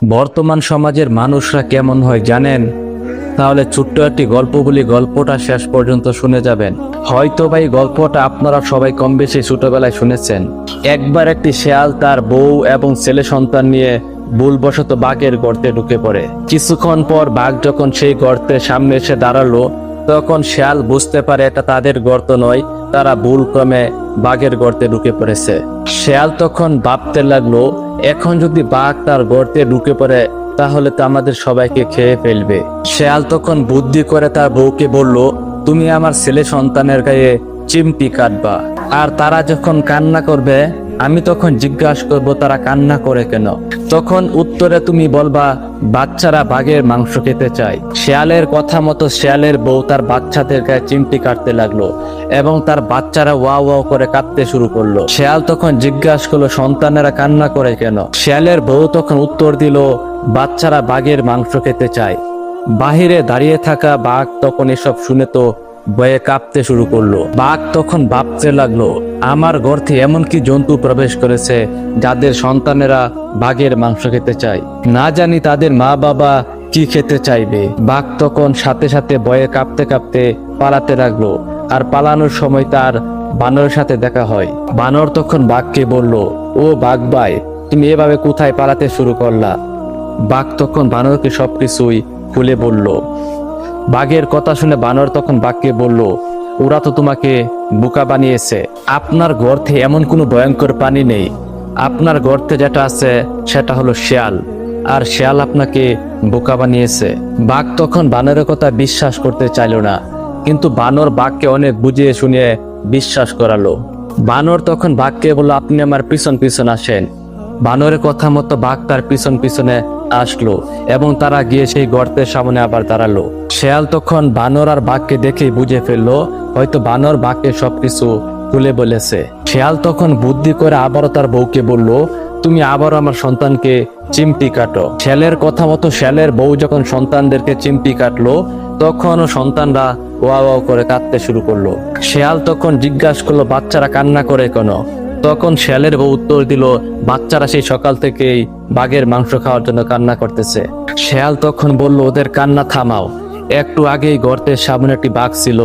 বর্তমান সমাজের মানুষরা কেমন হয় জানেন? তাহলে ছোট্ট একটি গল্প বলি, গল্পটা শেষ পর্যন্ত শুনে যাবেন। হয়তো ভাই গল্পটা আপনারা সবাই কম বেশি ছোটবেলায় শুনেছেন। একবার একটি শেয়াল তার বউ এবং ছেলে সন্তান নিয়ে ভুলবশত বাঘের গর্তে ঢুকে পড়ে। কিছুক্ষণ পর বাঘ যখন সেই গর্তের সামনে এসে দাঁড়ালো, তখন শেয়াল বুঝতে পারে এটা তাদের গর্ত নয়, তারা ভুলক্রমে বাঘের গর্তে ঢুকে পড়েছে। শেয়াল তখন ভাবতে লাগলো, এখন যদি বাঘ তার গর্তে ঢুকে পড়ে তাহলে তো আমাদের সবাইকে খেয়ে ফেলবে। শেয়াল তখন বুদ্ধি করে তার বউকে বলল, তুমি আমার ছেলে সন্তানের গায়ে চিমটি কাটবা, আর তারা যখন কান্না করবে আমি তখন জিজ্ঞাসা করব তারা কান্না করে কেন। তখন উত্তরে তুমি বলবা বাচ্চারা বাঘের মাংস খেতে চায়। শেয়ালের কথা মতো শেয়ালের বউ তার বাচ্চাদের গায়ে চিমটি কাটতে লাগলো এবং তার বাচ্চারা ওয়াও ওয়াও করে কাঁদতে শুরু করলো। শেয়াল তখন জিজ্ঞাসা করলো সন্তানেরা কান্না করে কেন। শেয়ালের বউ তখন উত্তর দিল, বাচ্চারা বাঘের মাংস খেতে চায়। বাহিরে দাঁড়িয়ে থাকা বাঘ তখন এসব শুনে তো ভয়ে কাঁপতে শুরু করলো। বাঘ তখন ভাবতে লাগলো, আমার গর্তে এমন কি জন্তু প্রবেশ করেছে যাদের সন্তানেরা বাঘের মাংস খেতে চায়, না জানি তাদের মা বাবা কি খেতে চাইবে। বাঘ তখন সাথে সাথে ভয়ে কাঁপতে কাঁপতে পালাতে লাগলো, আর পালানোর সময় তার বানরের সাথে দেখা হয়। বানর তখন বাঘকে বলল, ও বাঘ ভাই, তুমি এভাবে কোথায় পালাতে শুরু করলা? বাঘ তখন বানরকে সবকিছুই খুলে বলল। বাঘের কথা শুনে বানর তখন বাঘকে বলল, ওরা তো তোমাকে বোকা বানিয়েছে। আপনার গর্তে এমন কোনো ভয়ঙ্কর প্রাণী নেই, আপনার গর্তে যেটা আছে সেটা হলো শেয়াল, আর শেয়াল আপনাকে বোকা বানিয়েছে। বাঘ তখন বানরের কথা বিশ্বাস করতে চাইল না, কিন্তু বানর বাঘকে অনেক বুঝিয়ে শুনিয়ে বিশ্বাস করালো। বানর তখন বাঘকে বলল, আপনি আমার পিছন পিছন আসেন। বানরের কথা মতো বাঘ তার পিছন পিছনে আসলো এবং তারা গিয়ে সেই গর্তের সামনে আবার দাঁড়ালো। শেয়াল তখন বানর আর বাঘকে দেখেই বুঝে ফেললো হয়তো বানর বাঘকে সবকিছু খুলে বলেছে। শেয়াল তখন বুদ্ধি করে আবারও তার বউকে বলল, তুমি আবারও আমার সন্তানকে চিমটি কাটো। শেয়ালের কথা মতো শেয়ালের বউ যখন সন্তানদেরকে চিমটি কাটলো, তখনও সন্তানরা ওয়া ওয়া করে কাঁদতে শুরু করলো। শেয়াল তখন জিজ্ঞাসা করলো, বাচ্চারা কান্না করে কেন? তখন শেয়ালের বউ উত্তর দিল, বাচ্চারা সেই সকাল থেকেই বাঘের মাংস খাওয়ার জন্য কান্না করতেছে। শেয়াল তখন বলল, ওদের কান্না থামাও, একটু আগেই গর্তের সামনে একটি বাঘ ছিল,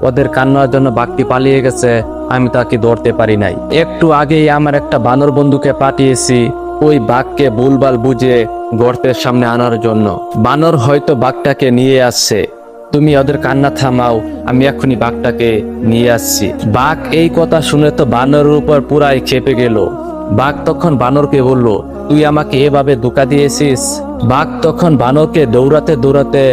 ওদের কান্নার জন্য বাঘটি পালিয়ে গেছে, আমি তাকে ধরতে পারি নাই। একটু আগেই আমার একটা বানর বন্ধুকে পাঠিয়েছি ওই বাঘকে ভুলভাল বুঝে গর্তের সামনে আনার জন্য। বানর হয়তো বাঘটাকে নিয়ে আসছে, তুমি ওদের কান্না থামাও, আমি এখনই বাঘটাকে নিয়ে আসছি। বাঘ এই কথা শুনে তো বানরের উপর পুরাই খেপে গেল। বাঘ তখন বানরকে বলল, তুই আমাকে এভাবে ধোঁকা দিয়েছিস। বাঘ তখন বানরকে দৌড়াতে দৌড়াতে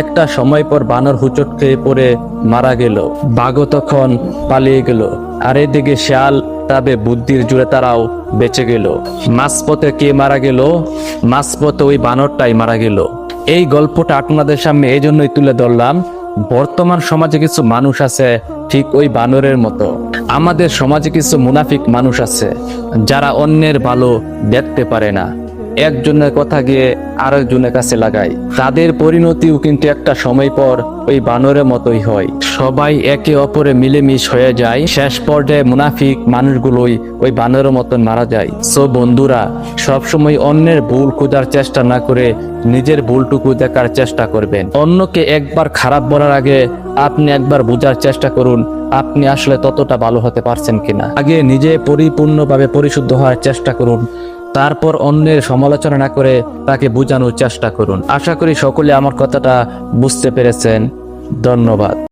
একটা সময় পর বানর হুচট খেয়ে পড়ে মারা গেল। বাঘও তখন পালিয়ে গেল, আর এদিকে শেয়াল তবে বুদ্ধির জুড়ে তারাও বেঁচে গেল। মাঝপথে কে মারা গেল? মাঝপথে ওই বানরটাই মারা গেল। এই গল্পটা আপনাদের সামনে এই জন্যই তুলে ধরলাম, বর্তমান সমাজে কিছু মানুষ আছে ঠিক ওই বানরের মতো। আমাদের সমাজে কিছু মুনাফিক মানুষ আছে যারা অন্যের ভালো দেখতে পারে না, একজনের কথা গিয়ে আরেকজনের কাছে লাগায়। তাদের পরিণতিও কিন্তু একটা সময় পর ওই বানরের মতোই হয়। সবাই একে অপরে মিলেমিশ হয়ে যায়, শেষ পর্যায়ে মুনাফিক মানুষগুলোই ওই বানরের মতন মারা যায়। সো বন্ধুরা, সবসময় অন্যের ভুল খোঁজার চেষ্টা না করে নিজের ভুলটুকু দেখার চেষ্টা করবেন। অন্যকে একবার খারাপ বলার আগে আপনি একবার বোঝার চেষ্টা করুন আপনি আসলে ততটা ভালো হতে পারছেন কিনা। আগে নিজে পরিপূর্ণভাবে পরিশুদ্ধ হওয়ার চেষ্টা করুন, তারপর অন্যের সমালোচনা না করে তাকে বোঝানোর চেষ্টা করুন। আশা করি সকলে আমার কথাটা বুঝতে পেরেছেন। ধন্যবাদ।